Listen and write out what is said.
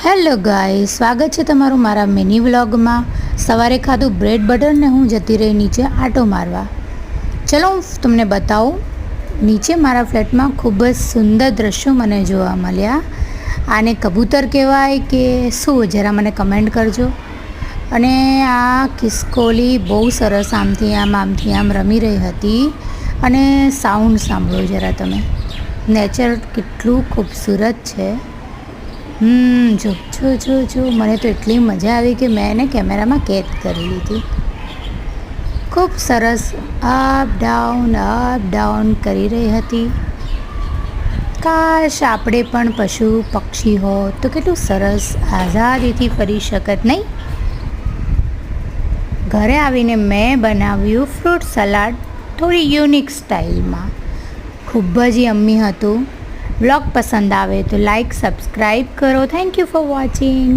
Hello ગાય, સ્વાગત છે તમારું મારા મિની વ્લોગમાં. સવારે ખાધું બ્રેડ બટર ને હું જતી રહી નીચે આંટો મારવા. ચલો હું તમને બતાવું. નીચે મારા ફ્લેટમાં ખૂબ જ સુંદર દ્રશ્યો મને જોવા મળ્યા. આને કબૂતર કહેવાય કે શું, જરા મને કમેન્ટ કરજો. અને આ ખિસકોલી બહુ સરસ આમથી આમ રમી રહી હતી. અને સાઉન્ડ સાંભળો જરા તમે. નેચર કેટલું ખૂબસૂરત છે. જો મને તો એટલી મજા આવી કે મેં એને કેમેરામાં કેદ કરી લીધી. ખૂબ સરસ અપ ડાઉન કરી રહી હતી. કાશ આપણે પણ પશુ પક્ષી હો તો કેટલું સરસ આઝાદીથી ફરી શકત નહીં. ઘરે આવીને મેં બનાવ્યું ફ્રૂટ સલાડ થોડી યુનિક સ્ટાઇલમાં. ખૂબ જ યમ્મી હતું. વ્લોગ પસંદ આવે તો લાઈક સબસ્ક્રાઈબ કરો. Thank you for watching.